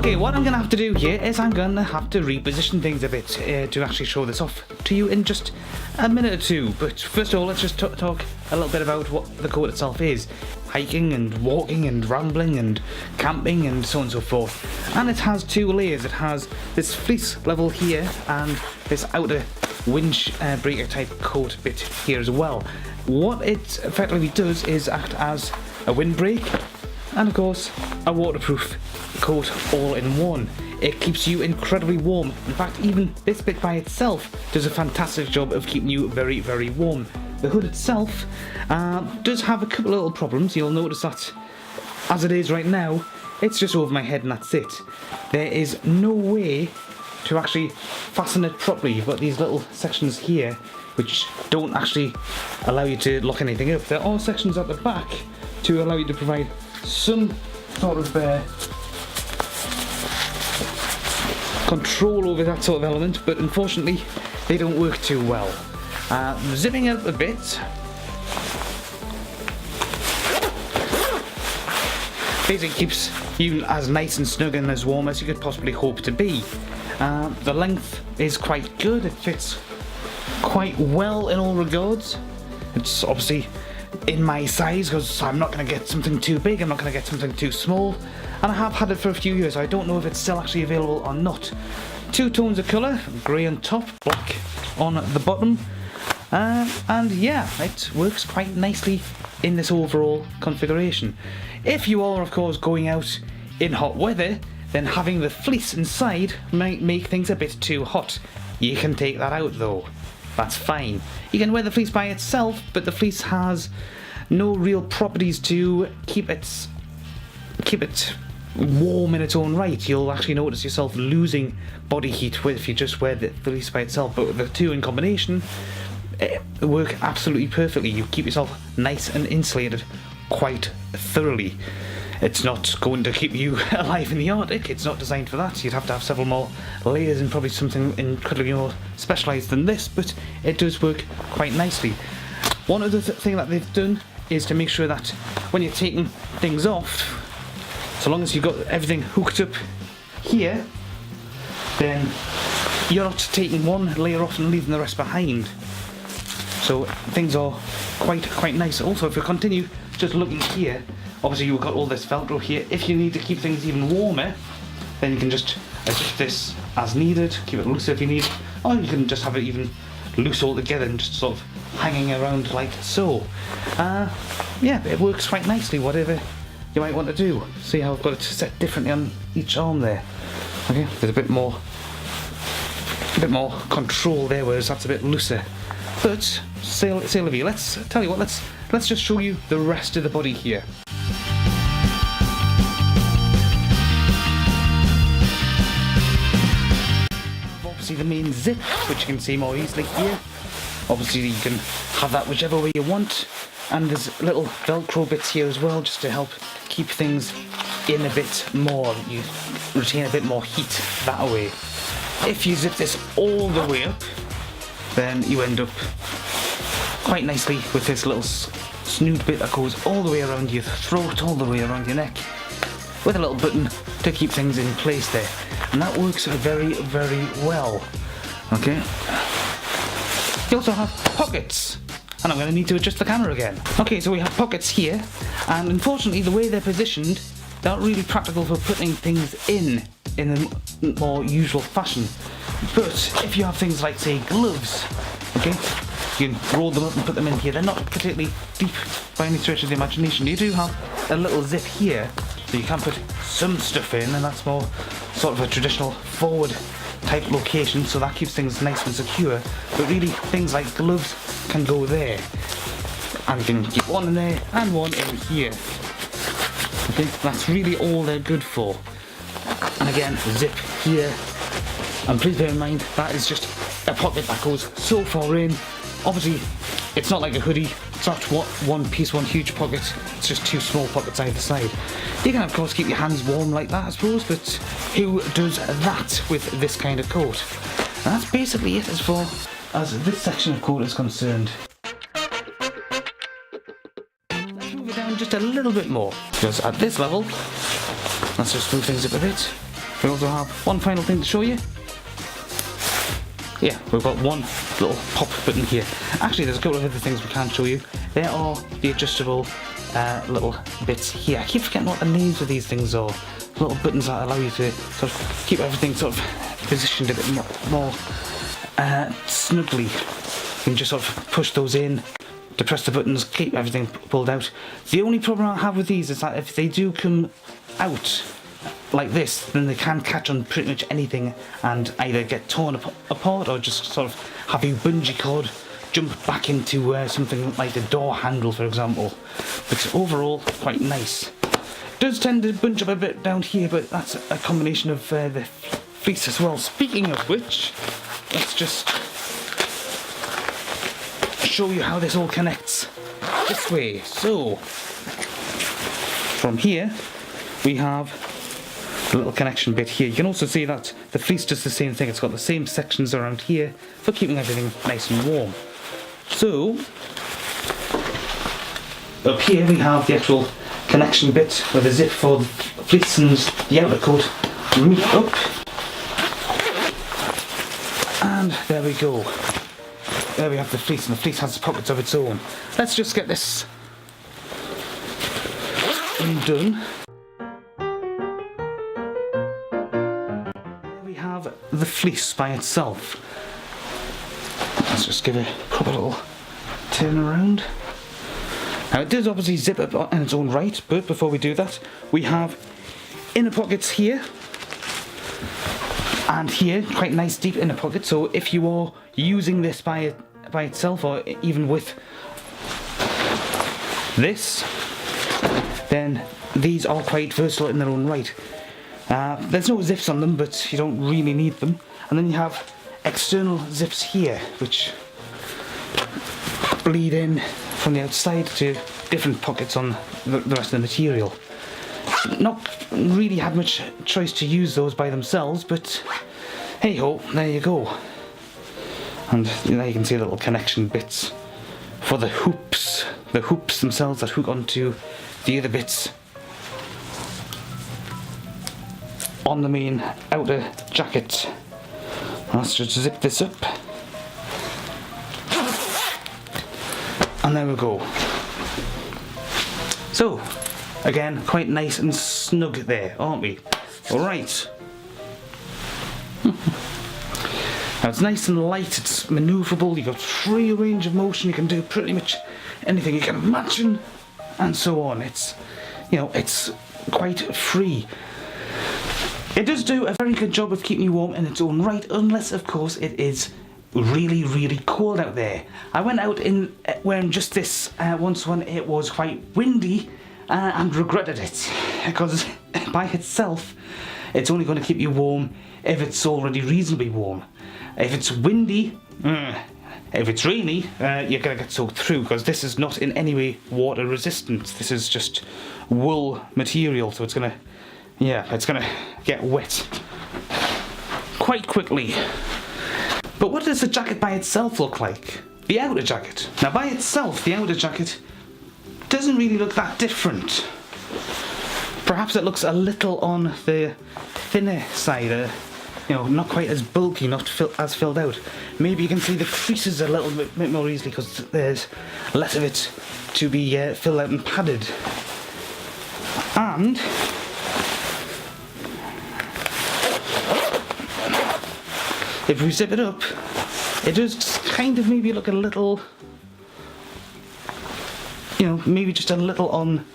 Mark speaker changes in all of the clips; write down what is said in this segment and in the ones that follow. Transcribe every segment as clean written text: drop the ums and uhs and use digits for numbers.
Speaker 1: Okay, what I'm going to have to do here is I'm going to have to reposition things a bit to actually show this off to you in just a minute or two. But first of all, let's just talk a little bit about what the coat itself is. Hiking and walking and rambling and camping and so on and so forth. And it has two layers. It has this fleece level here and this outer windbreaker type coat bit here as well. What it effectively does is act as a windbreak and of course a waterproof coat all in one. It keeps you incredibly warm. In fact, even this bit by itself does a fantastic job of keeping you very, very warm. The hood itself does have a couple of little problems. You'll notice that as it is right now, it's just over my head and that's it. There is no way to actually fasten it properly. You've got these little sections here which don't actually allow you to lock anything up. There are sections at the back to allow you to provide some sort of control over that sort of element, but unfortunately they don't work too well. Zipping it up a bit, basically keeps you as nice and snug and as warm as you could possibly hope to be. The length is quite good, it fits quite well in all regards. It's obviously in my size because I'm not going to get something too big, I'm not going to get something too small, and I have had it for a few years. I don't know if it's still actually available or not. Two tones of colour, grey on top, black on the bottom, and yeah, it works quite nicely in this overall configuration. If you are of course going out in hot weather, then having the fleece inside might make things a bit too hot. You can take that out though. That's fine. You can wear the fleece by itself, but the fleece has no real properties to keep it warm in its own right. You'll actually notice yourself losing body heat if you just wear the fleece by itself, but with the two in combination, it work absolutely perfectly. You keep yourself nice and insulated quite thoroughly. It's not going to keep you alive in the Arctic, it's not designed for that. You'd have to have several more layers and probably something incredibly more specialised than this, but it does work quite nicely. One other thing that they've done is to make sure that when you're taking things off, so long as you've got everything hooked up here, then you're not taking one layer off and leaving the rest behind. So things are quite nice. Also, if you continue just looking here, obviously you've got all this Velcro here. If you need to keep things even warmer, then you can just adjust this as needed, keep it looser if you need, or you can just have it even loose altogether and just sort of hanging around like so. Yeah, it works quite nicely, whatever you might want to do. See how I've got it set differently on each arm there. Okay, there's a bit more control there, whereas that's a bit looser. But say Olivia, let's tell you what, let's just show you the rest of the body here. Obviously the main zip, which you can see more easily here. Obviously you can have that whichever way you want, and there's little Velcro bits here as well, just to help keep things in a bit more. You retain a bit more heat that way. If you zip this all the way up, then you end up quite nicely with this little snood bit that goes all the way around your throat, all the way around your neck, with a little button to keep things in place there. And that works very, very well. Okay. You also have pockets. And I'm going to need to adjust the camera again. Okay, so we have pockets here, and unfortunately the way they're positioned, they're not really practical for putting things in a more usual fashion. But if you have things like, say, gloves, okay, you can roll them up and put them in here. They're not particularly deep by any stretch of the imagination. You do have a little zip here, so you can put some stuff in, and that's more sort of a traditional forward type location, so that keeps things nice and secure. But really, things like gloves can go there, and you can keep one in there and one in here. Okay, that's really all they're good for. And again, zip here. And please bear in mind, that is just a pocket that goes so far in. Obviously, it's not like a hoodie. It's not one piece, one huge pocket. It's just two small pockets either side. You can, of course, keep your hands warm like that, I suppose, but who does that with this kind of coat? And that's basically it as far as this section of coat is concerned. Let's move it down just a little bit more, because at this level, let's just move things up a bit. We also have one final thing to show you. Yeah, we've got one little pop button here. Actually, there's a couple of other things we can't show you. There are the adjustable little bits here. I keep forgetting what the names of these things are. Little buttons that allow you to sort of keep everything sort of positioned a bit more snugly. You can just sort of push those in, depress the buttons, keep everything pulled out. The only problem I have with these is that if they do come out like this, then they can catch on pretty much anything and either get torn apart or just sort of have you bungee cord jump back into something like the door handle, for example. But overall, quite nice. Does tend to bunch up a bit down here, but that's a combination of the fleece as well. Speaking of which, let's just show you how this all connects this way. So, from here, we have a little connection bit here. You can also see that the fleece does the same thing. It's got the same sections around here for keeping everything nice and warm. So, up here we have the actual connection bit with a zip for the fleece and the outer coat meet up. And there we go. There we have the fleece, and the fleece has pockets of its own. Let's just get this undone. There we have the fleece by itself. Let's just give it a proper little turn around. Now it does obviously zip up in its own right, but before we do that, we have inner pockets here and here, quite nice deep inner pockets. So if you are using this by itself, or even with this, then these are quite versatile in their own right. There's no zips on them, but you don't really need them. And then you have external zips here, which bleed in from the outside to different pockets on the rest of the material. Not really had much choice to use those by themselves, but hey ho, there you go. And there you can see little connection bits for the hoops themselves that hook onto the other bits on the main outer jacket. Let's just zip this up. And there we go. So, again, quite nice and snug there, aren't we? Alright. Now it's nice and light, it's manoeuvrable, you've got free range of motion, you can do pretty much anything you can imagine, and so on. It's, you know, it's quite free. It does do a very good job of keeping you warm in its own right, unless of course it is really, really cold out there. I went out in wearing just this once when it was quite windy and regretted it, because by itself it's only going to keep you warm if it's already reasonably warm. If it's windy, if it's rainy, you're going to get soaked through, because this is not in any way water resistant. This is just wool material, so it's going to, yeah, it's going to get wet quite quickly. But what does the jacket by itself look like? The outer jacket. Now by itself, the outer jacket doesn't really look that different. Perhaps it looks a little on the thinner side, you know, not quite as bulky, not as filled out. Maybe you can see the creases a little bit more easily because there's less of it to be filled out and padded. And if we zip it up, it does kind of maybe look a little, you know, maybe just a little on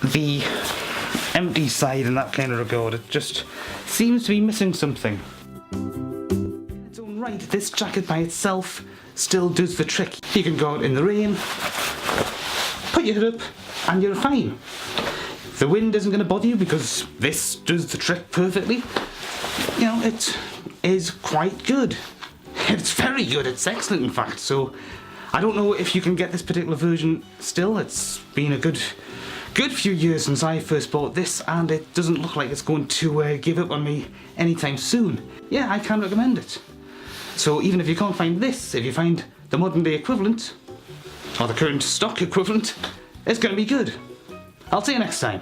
Speaker 1: the empty side in that kind of regard. It just seems to be missing something. In its own right, this jacket by itself still does the trick. You can go out in the rain, put your hood up, and you're fine. The wind isn't going to bother you because this does the trick perfectly. You know, it is quite good. It's very good, it's excellent in fact. So I don't know if you can get this particular version still. It's been a good few years since I first bought this, and it doesn't look like it's going to give up on me anytime soon. Yeah, I can recommend it. So even if you can't find this, if you find the modern day equivalent, or the current stock equivalent, it's going to be good. I'll see you next time.